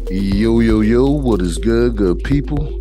Yo, yo, yo, what is good people?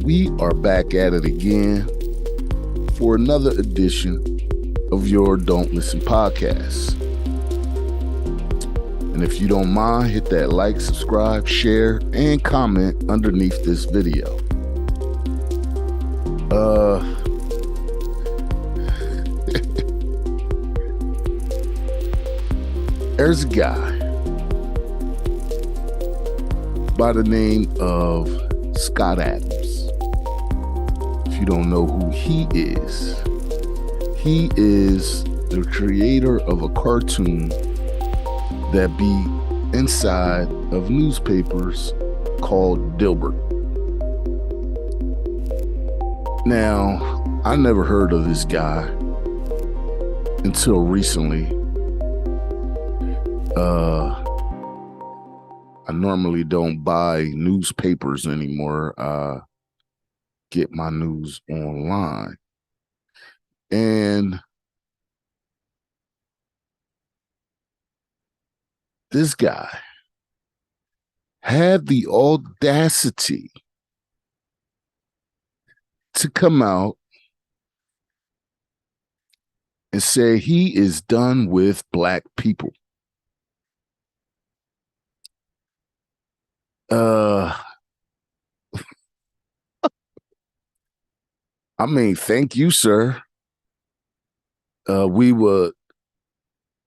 We are back at it again for another edition of your Don't Listen podcast. And if you don't mind, hit that like, subscribe, share, and comment underneath this video. There's a guy by the name of Scott Adams. If you don't know who he is the creator of a cartoon that be inside of newspapers called Dilbert. Now, I never heard of this guy until recently. I normally don't buy newspapers anymore. Get my news online. And this guy had the audacity to come out and say he is done with Black people. I mean, thank you, sir. We would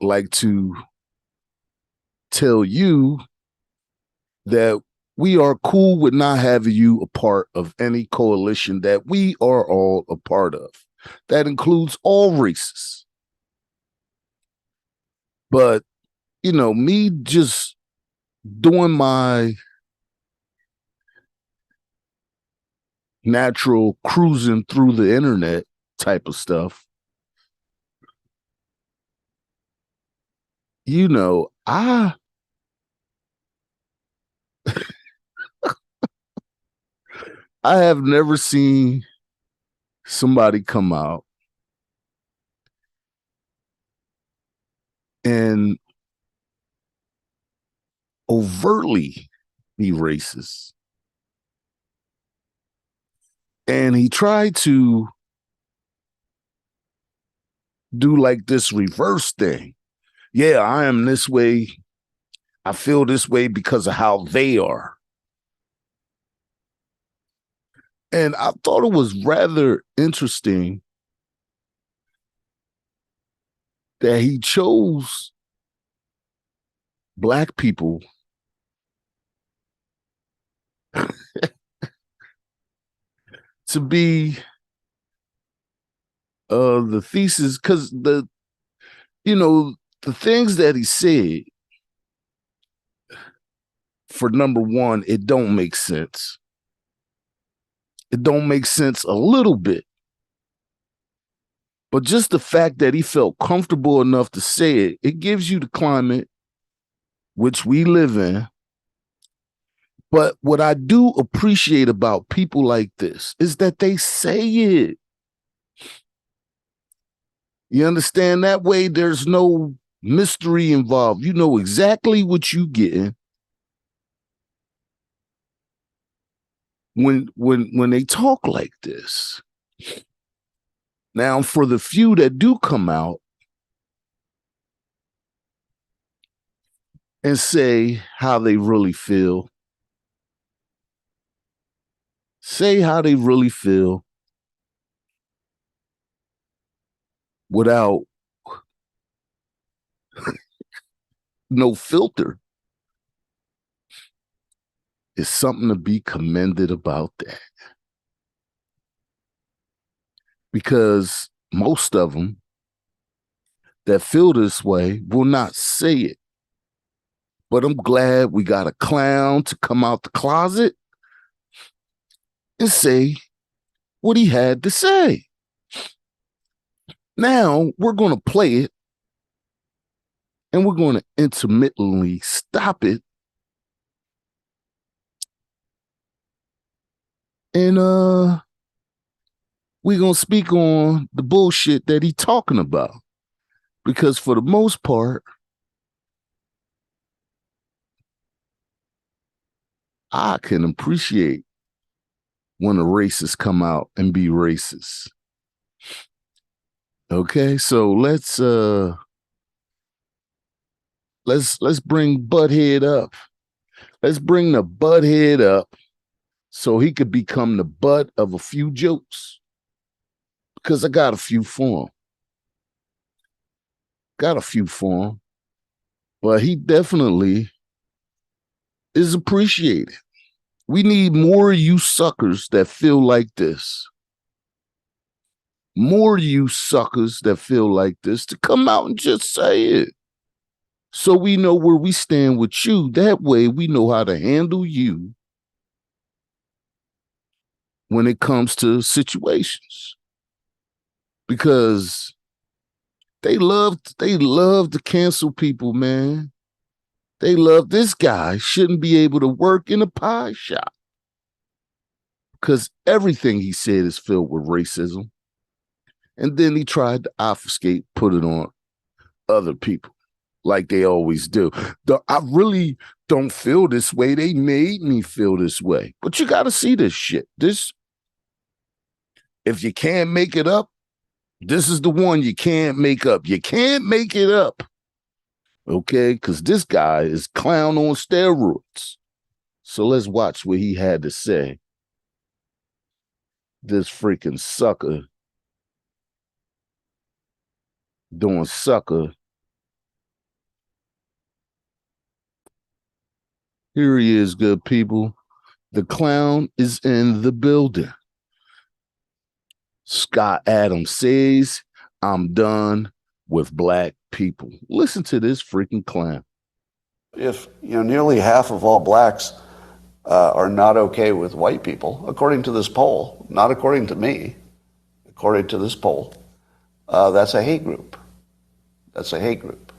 like to tell you that we are cool with not having you a part of any coalition that we are all a part of. That includes all races. But, you know, me just doing my natural cruising through the internet type of stuff, you know, I have never seen somebody come out and overtly be racist. And he tried to do like this reverse thing. Yeah, I am this way. I feel this way because of how they are. And I thought it was rather interesting that he chose Black people to be the thesis, because the things that he said, for number one, it don't make sense. It don't make sense a little bit. But just the fact that he felt comfortable enough to say it, it gives you the climate which we live in. But what I do appreciate about people like this is that they say it. You understand? That way there's no mystery involved. You know exactly what you getting when they talk like this. Now, for the few that do come out and say how they really feel, without no filter, is something to be commended about that. Because most of them that feel this way will not say it. But I'm glad we got a clown to come out the closet and say what he had to say. Now we're going to play it and we're going to intermittently stop it. And we're going to speak on the bullshit that he's talking about. Because for the most part, I can appreciate when a racist come out and be racist. Okay, so let's bring Butthead up. Let's bring the Butthead up so he could become the butt of a few jokes. Because I got a few for him. But he definitely is appreciated. We need more of you suckers that feel like this. More of you suckers that feel like this to come out and just say it. So we know where we stand with you. That way we know how to handle you when it comes to situations. Because they love to cancel people, man. They love this guy shouldn't be able to work in a pie shop because everything he said is filled with racism. And then he tried to obfuscate, put it on other people like they always do. I really don't feel this way. They made me feel this way. But you got to see this shit. If you can't make it up, this is the one you can't make up. You can't make it up. Okay, because this guy is clown on steroids. So let's watch what he had to say. This freaking sucker doing sucker. Here he is, good people. The clown is in the building. Scott Adams says, I'm done with black people. Listen to this freaking clown. If nearly half of all blacks are not okay with white people, according to this poll, not according to me, according to this poll, that's a hate group. That's a hate group.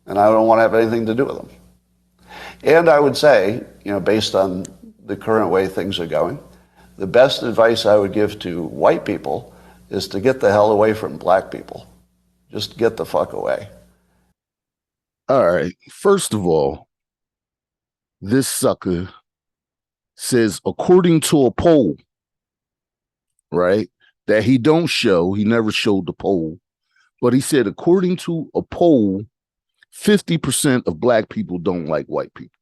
And I don't want to have anything to do with them. And I would say, based on the current way things are going, the best advice I would give to white people is to get the hell away from black people. Just get the fuck away. All right. First of all, this sucker says, according to a poll, right, that he don't show, he never showed the poll, but he said, according to a poll, 50% of black people don't like white people.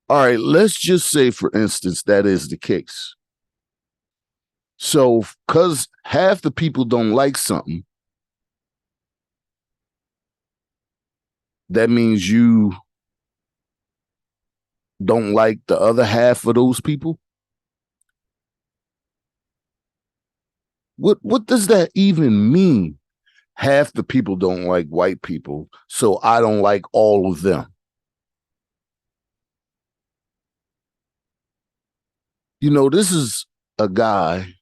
All right, let's just say, for instance, that is the case. So, because half the people don't like something, that means you don't like the other half of those people? What does that even mean? Half the people don't like white people, so I don't like all of them. This is a guy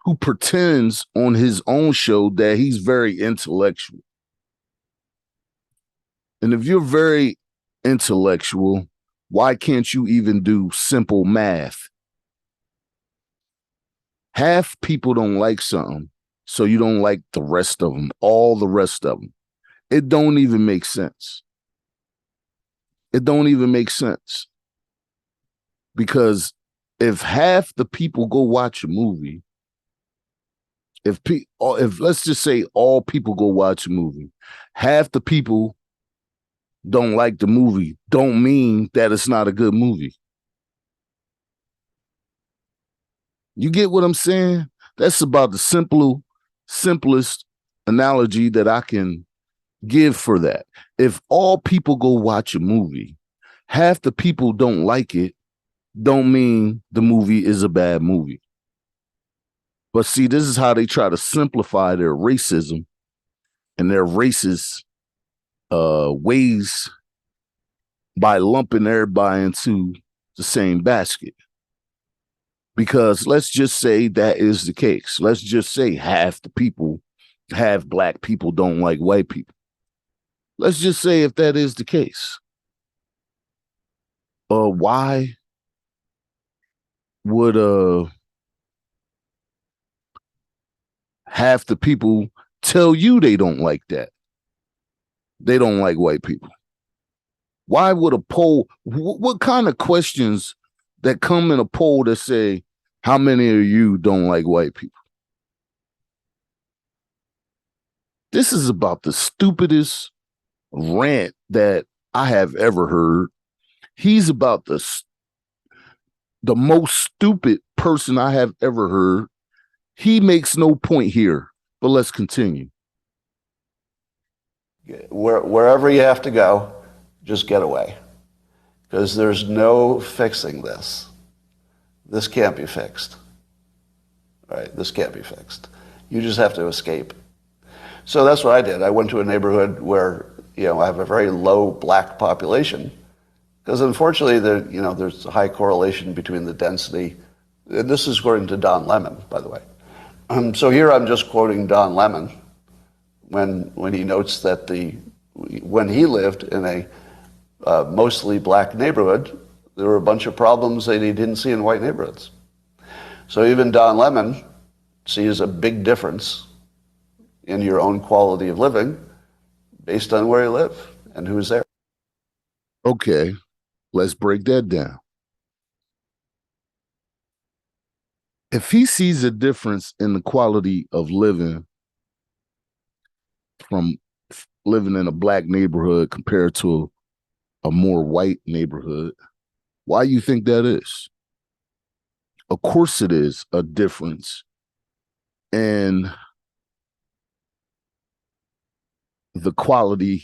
who pretends on his own show that he's very intellectual. And if you're very intellectual, why can't you even do simple math? Half people don't like something, so you don't like the rest of them, all the rest of them. It don't even make sense. It don't even make sense. Because if half the people go watch a movie, if let's just say all people go watch a movie, half the people don't like the movie, don't mean that it's not a good movie. You get what I'm saying? That's about the simplest analogy that I can give for that. If all people go watch a movie, half the people don't like it, don't mean the movie is a bad movie. But see, this is how they try to simplify their racism and their racist ways by lumping everybody into the same basket. Because let's just say that is the case. Let's just say half black people don't like white people. Let's just say if that is the case. Why would half the people tell you they don't like that? They don't like white people. Why would a poll, what kind of questions that come in a poll that say, how many of you don't like white people? This is about the stupidest rant that I have ever heard. He's about the most stupid person I have ever heard. He makes no point here, but let's continue. Wherever you have to go, just get away. Because there's no fixing this. This can't be fixed. Right? This can't be fixed. You just have to escape. So that's what I did. I went to a neighborhood where, I have a very low black population. Because unfortunately, there's a high correlation between the density. And this is according to Don Lemon, by the way. So here I'm just quoting Don Lemon when he notes that when he lived in a mostly black neighborhood, there were a bunch of problems that he didn't see in white neighborhoods. So even Don Lemon sees a big difference in your own quality of living based on where you live and who's there. Okay, let's break that down. If he sees a difference in the quality of living from living in a black neighborhood compared to a more white neighborhood, why do you think that is? Of course it is a difference in the quality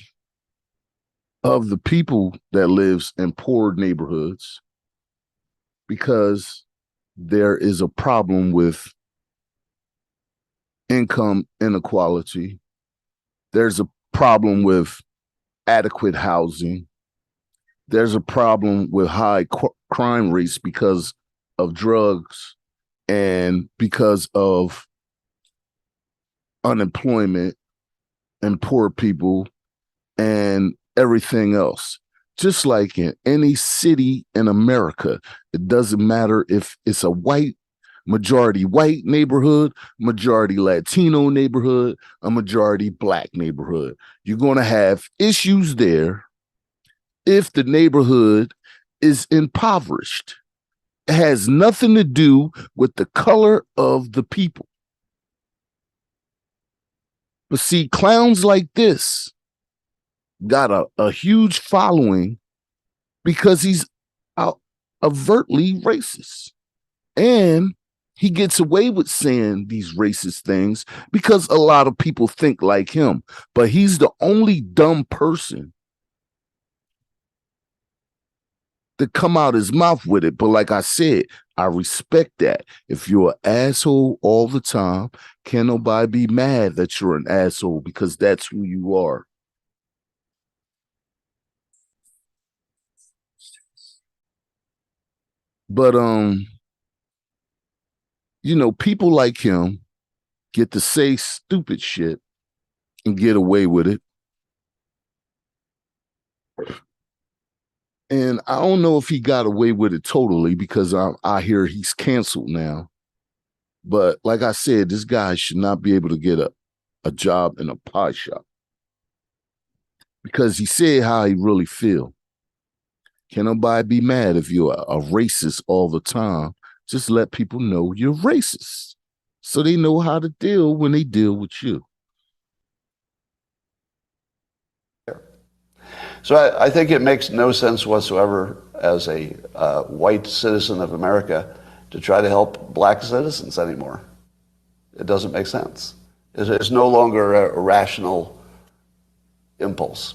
of the people that lives in poor neighborhoods, because there is a problem with income inequality. There's a problem with adequate housing. There's a problem with high crime rates because of drugs and because of unemployment and poor people and everything else. Just like in any city in America, it doesn't matter if it's a majority white neighborhood, majority Latino neighborhood, a majority black neighborhood. You're going to have issues there if the neighborhood is impoverished. It has nothing to do with the color of the people. But see, clowns like this got a huge following because he's overtly racist. And he gets away with saying these racist things because a lot of people think like him. But he's the only dumb person to come out his mouth with it. But like I said, I respect that. If you're an asshole all the time, can't nobody be mad that you're an asshole because that's who you are. But people like him get to say stupid shit and get away with it. And I don't know if he got away with it totally because I hear he's canceled now. But like I said, this guy should not be able to get a job in a pie shop because he said how he really feel. Can nobody be mad if you're a racist all the time? Just let people know you're racist so they know how to deal when they deal with you. So I think it makes no sense whatsoever as a white citizen of America to try to help black citizens anymore. It doesn't make sense. It's no longer a rational impulse.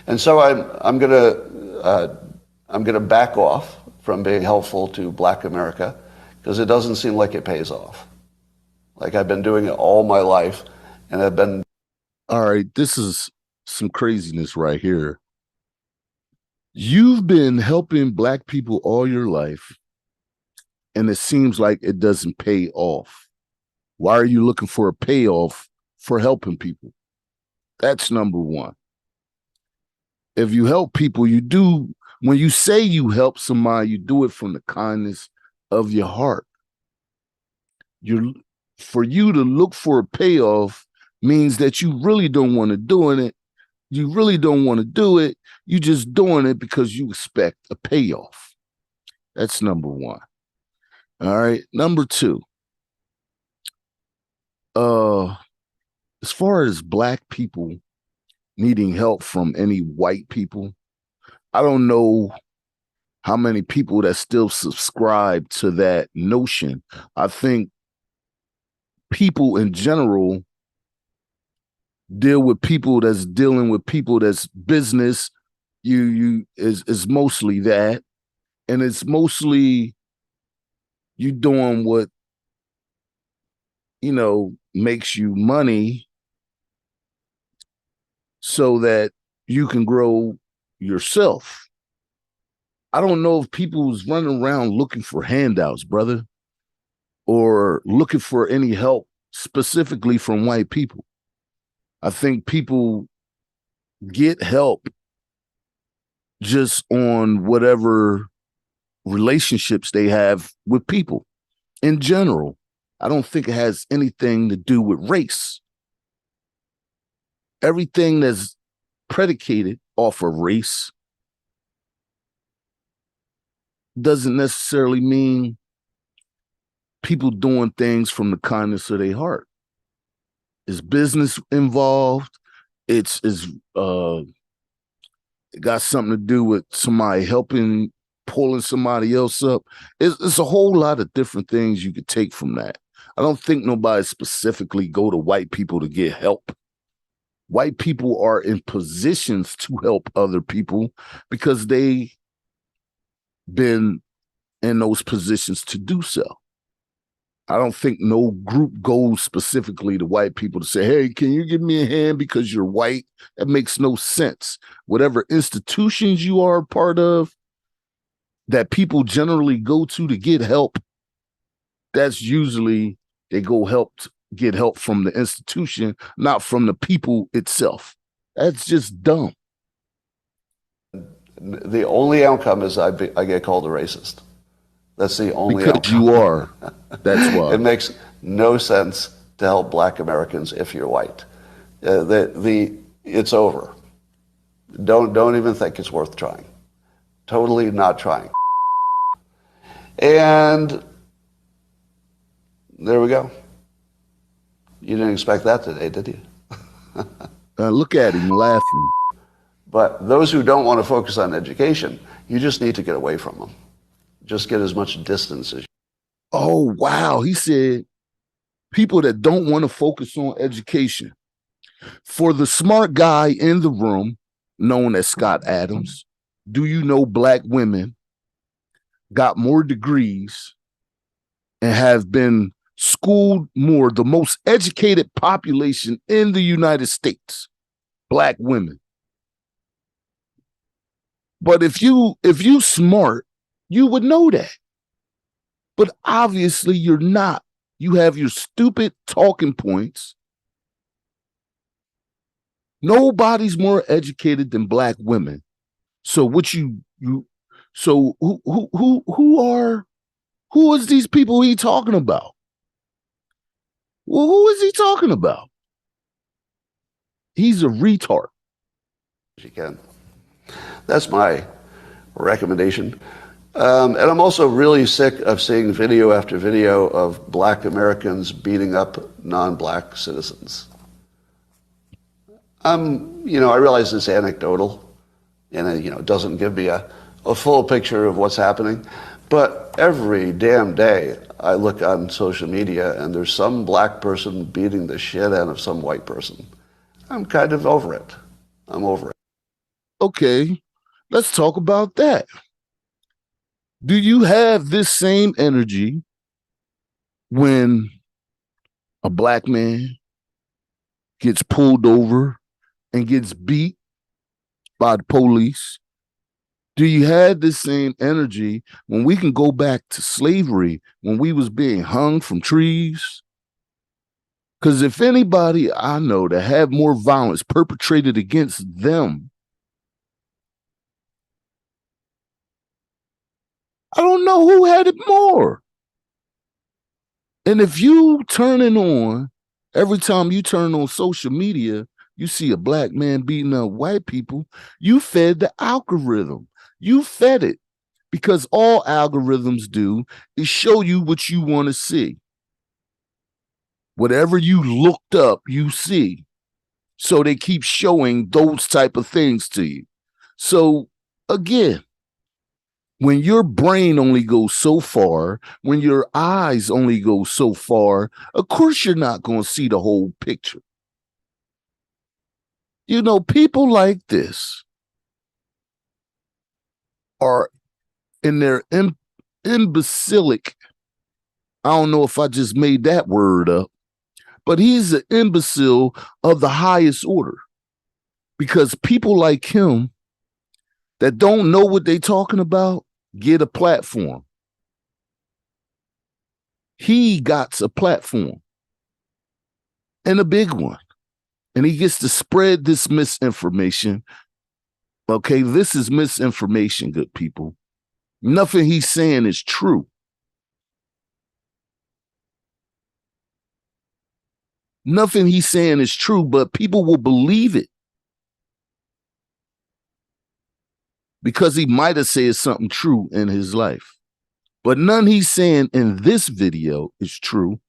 And so I'm gonna back off from being helpful to black America because it doesn't seem like it pays off. Like I've been doing it all my life and I've been. All right, this is some craziness right here. You've been helping black people all your life and it seems like it doesn't pay off. Why are you looking for a payoff for helping people? That's number one. If you help people, you do, when you say you help somebody, you do it from the kindness of your heart. For you to look for a payoff means that you really don't want to do it. You really don't want to do it. You just doing it because you expect a payoff. That's number one. All right. Number two, uh, as far as black people needing help from any white people, I don't know how many people that still subscribe to that notion. I think people in general deal with people that's dealing with people that's business. You is mostly that, and it's mostly you doing what makes you money so that you can grow yourself. I don't know if people's running around looking for handouts, brother, or looking for any help specifically from white people. I think people get help just on whatever relationships they have with people in general. I don't think it has anything to do with race. Everything that's predicated off of race doesn't necessarily mean people doing things from the kindness of their heart. Is business involved? It's it got something to do with somebody helping pulling somebody else up. It's a whole lot of different things you could take from that. I don't think nobody specifically go to white people to get help. White people are in positions to help other people because they been in those positions to do so. I don't think no group goes specifically to white people to say, hey, can you give me a hand because you're white? That makes no sense. Whatever institutions you are a part of that people generally go to get help, that's usually they get help from the institution, not from the people itself. That's just dumb. The only outcome is I get called a racist. That's the only because outcome. you are. That's why. It makes no sense to help black Americans if you're white. It's over. Don't even think it's worth trying. Totally not trying. And there we go. You didn't expect that today, did you? Look at him laughing. But those who don't want to focus on education, you just need to get away from them. Just get as much distance as you. Oh, wow. He said people that don't want to focus on education. For the smart guy in the room, known as Scott Adams, do you know black women got more degrees and have been schooled more, the most educated population in the United States, black women. But if you smart, you would know that. But obviously you're not. You have your stupid talking points. Nobody's more educated than black women. So what so who is these people he talking about? Well, who is he talking about? He's a retard. You can. That's my recommendation. And I'm also really sick of seeing video after video of black Americans beating up non-black citizens. I realize it's anecdotal and it doesn't give me a full picture of what's happening. But every damn day I look on social media and there's some black person beating the shit out of some white person. I'm kind of over it. I'm over it. Okay, let's talk about that. Do you have this same energy when a black man gets pulled over and gets beat by the police? Do you have this same energy when we can go back to slavery, when we was being hung from trees? Because if anybody I know that had more violence perpetrated against them, I don't know who had it more. And if you turning on, every time you turn on social media, you see a black man beating up white people, you fed the algorithm. You fed it, because all algorithms do is show you what you want to see. Whatever you looked up, you see. So they keep showing those type of things to you. So again, when your brain only goes so far, when your eyes only go so far, of course you're not going to see the whole picture. You know, people like this are in their imbecilic, I don't know if I just made that word up, but he's an imbecile of the highest order, because people like him that don't know what they're talking about get a platform. He got a platform, and a big one, and he gets to spread this misinformation. Okay, this is misinformation, good people. Nothing he's saying is true. Nothing he's saying is true, but people will believe it because he might have said something true in his life. But none he's saying in this video is true.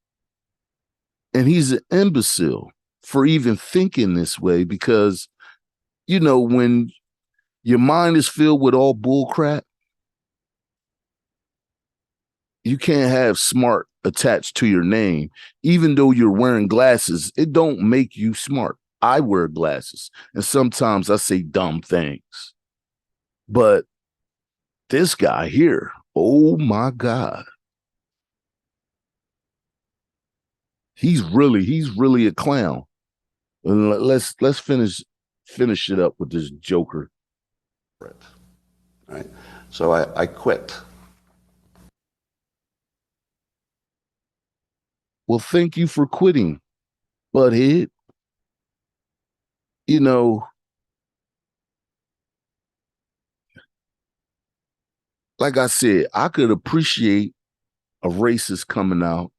And he's an imbecile for even thinking this way, because, you know, when your mind is filled with all bull crap, you can't have smart attached to your name. Even though you're wearing glasses, it don't make you smart. I wear glasses, and sometimes I say dumb things. But this guy here, oh my God. He's really a clown. And let's finish it up with this joker. Right. So I quit. Well, thank you for quitting, butthead. You know, like I said, I could appreciate a racist coming out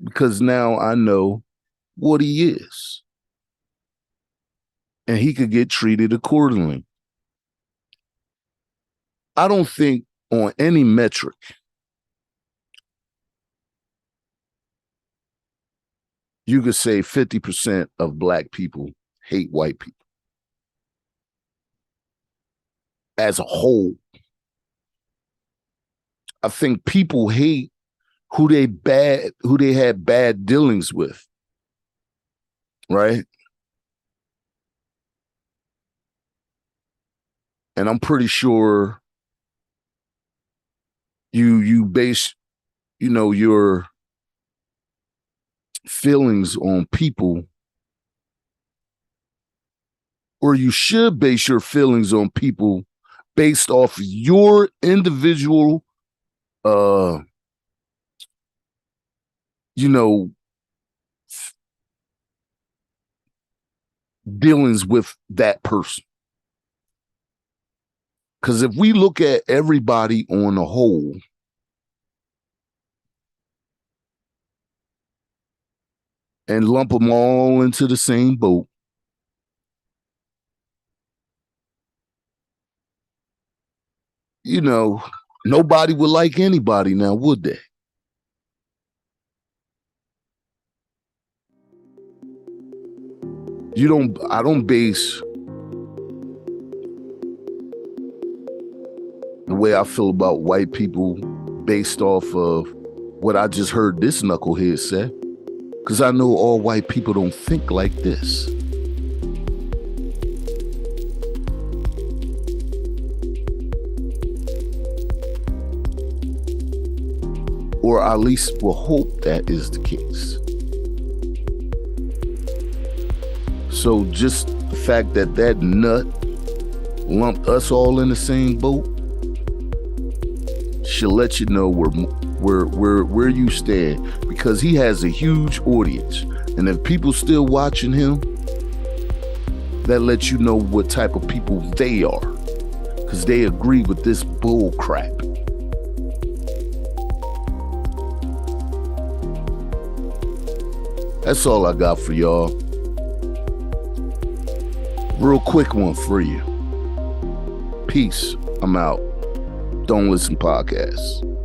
because now I know what he is. And he could get treated accordingly. I don't think on any metric you could say 50% of black people hate white people as a whole. I think people hate who they had bad dealings with, right? And I'm pretty sure you base, you know, your feelings on people, or you should base your feelings on people based off your individual you know, dealings with that person. Because if we look at everybody on the whole, and lump them all into the same boat, you know, nobody would like anybody now, would they? I don't base the way I feel about white people based off of what I just heard this knucklehead say, because I know all white people don't think like this. Or at least will hope that is the case. So just the fact that that nut lumped us all in the same boat should let you know where you stand, because he has a huge audience, and if people still watching him, that lets you know what type of people they are, because they agree with this bull crap. That's all I got for y'all. Real quick one for you. Peace. I'm out. Don't listen podcasts.